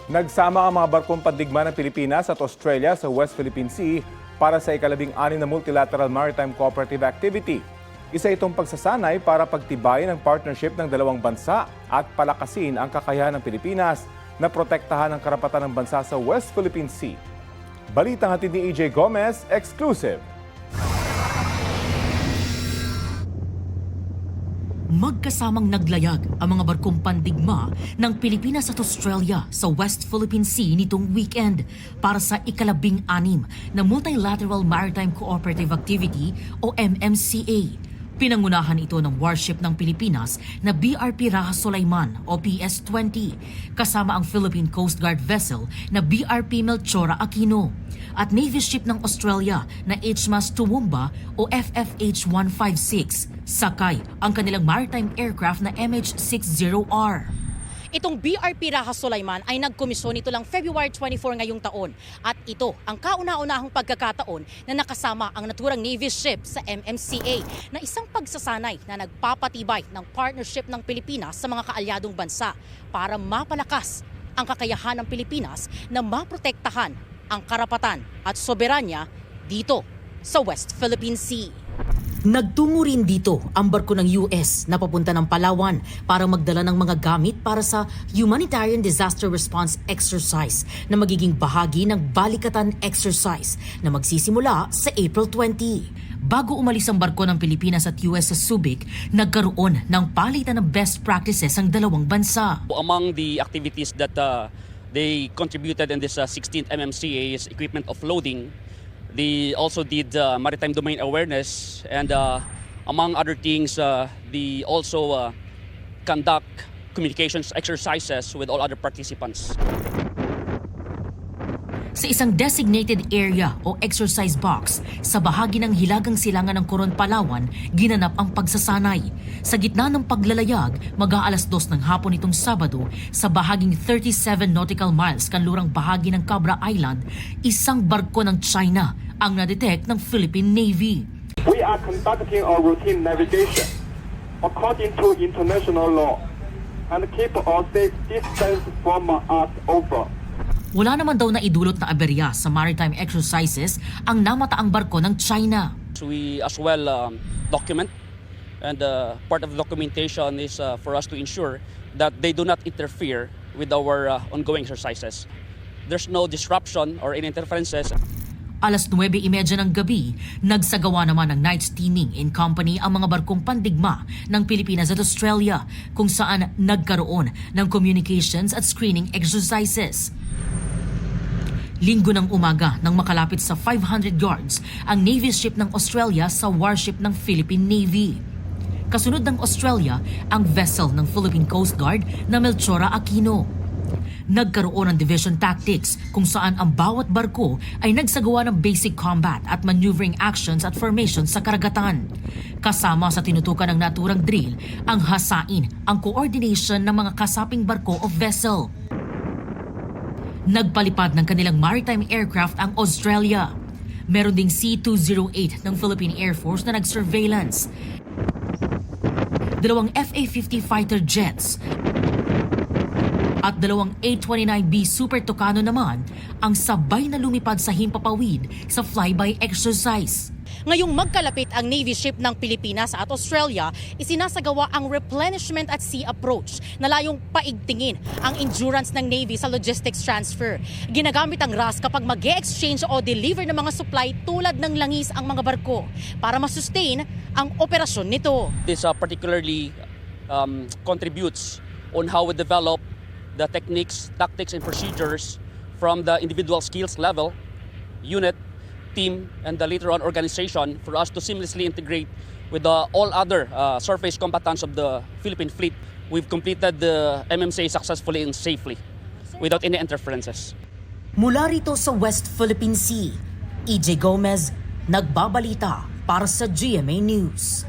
Nagsama ang mga barkong pandigma ng Pilipinas at Australia sa West Philippine Sea para sa ika-16 na Multilateral Maritime Cooperative Activity. Isa itong pagsasanay para pagtibayin ang partnership ng dalawang bansa at palakasin ang kakayahan ng Pilipinas na protektahan ang karapatan ng bansa sa West Philippine Sea. Balitang hatid ni EJ Gomez, exclusive. Magkasamang naglayag ang mga barkong pandigma ng Pilipinas at Australia sa West Philippine Sea nitong weekend para sa ika-16 na Multilateral Maritime Cooperative Activity o MMCA. Pinangunahan ito ng warship ng Pilipinas na BRP Raha Sulaiman o PS-20 kasama ang Philippine Coast Guard vessel na BRP Melchora Aquino at Navy ship ng Australia na HMAS Toowoomba o FFH-156 sakay ang kanilang maritime aircraft na MH-60R. Itong BRP Raha Sulaiman ay nagkomisyon nito lang February 24 ngayong taon at ito ang kauna-unahang pagkakataon na nakasama ang naturang Navy ship sa MMCA na isang pagsasanay na nagpapatibay ng partnership ng Pilipinas sa mga kaalyadong bansa para mapalakas ang kakayahan ng Pilipinas na maprotektahan ang karapatan at soberanya dito sa West Philippine Sea. Nagtungo rin dito ang barko ng US na papunta ng Palawan para magdala ng mga gamit para sa Humanitarian Disaster Response Exercise na magiging bahagi ng Balikatan Exercise na magsisimula sa April 20. Bago umalis ang barko ng Pilipinas at US sa Subic, nagkaroon ng palitan ng best practices ang dalawang bansa. Among the activities that they contributed in this 16th MMCA is equipment offloading. They also did maritime domain awareness and among other things, they also conduct communications exercises with all other participants. Sa isang designated area o exercise box sa bahagi ng Hilagang Silangan ng Coron, Palawan, ginanap ang pagsasanay. Sa gitna ng paglalayag, mag-aalas 2 ng hapon itong Sabado, sa bahaging 37 nautical miles kanlurang bahagi ng Cabra Island, isang barko ng China ang na-detect ng Philippine Navy. We are conducting a routine navigation according to international law and keep a safe distance from us over. Wala naman daw na idulot na aberya sa maritime exercises ang namataang barko ng China. We as well document and part of the documentation is for us to ensure that they do not interfere with our ongoing exercises. There's no disruption or any interferences. Alas 9:30 ng gabi, nagsagawa naman ng night steaming in company ang mga barkong pandigma ng Pilipinas at Australia kung saan nagkaroon ng communications at screening exercises. Linggo ng umaga nang makalapit sa 500 yards ang Navy ship ng Australia sa warship ng Philippine Navy. Kasunod ng Australia ang vessel ng Philippine Coast Guard na Melchora Aquino. Nagkaroon ng division tactics kung saan ang bawat barko ay nagsagawa ng basic combat at maneuvering actions at formations sa karagatan. Kasama sa tinutukan ng naturang drill ang hasain ang coordination ng mga kasaping barko o vessel. Nagpalipad ng kanilang maritime aircraft ang Australia. Meron ding C-208 ng Philippine Air Force na nag-surveillance. Dalawang FA-50 fighter jets at dalawang A-29B Super Tucano naman ang sabay na lumipad sa himpapawid sa flyby exercise. Ngayong magkalapit ang Navy ship ng Pilipinas at Australia, isinasagawa ang replenishment at sea approach na layong paigtingin ang endurance ng Navy sa logistics transfer. Ginagamit ang RAS kapag mag-e-exchange o deliver ng mga supply tulad ng langis ang mga barko para masustain ang operasyon nito. This particularly contributes on how we develop the techniques, tactics, and procedures from the individual skills level, unit, team, and the later on organization for us to seamlessly integrate with all other surface combatants of the Philippine fleet. We've completed the MMCA successfully and safely without any interferences. Mula rito sa West Philippine Sea, EJ Gomez, nagbabalita para sa GMA News.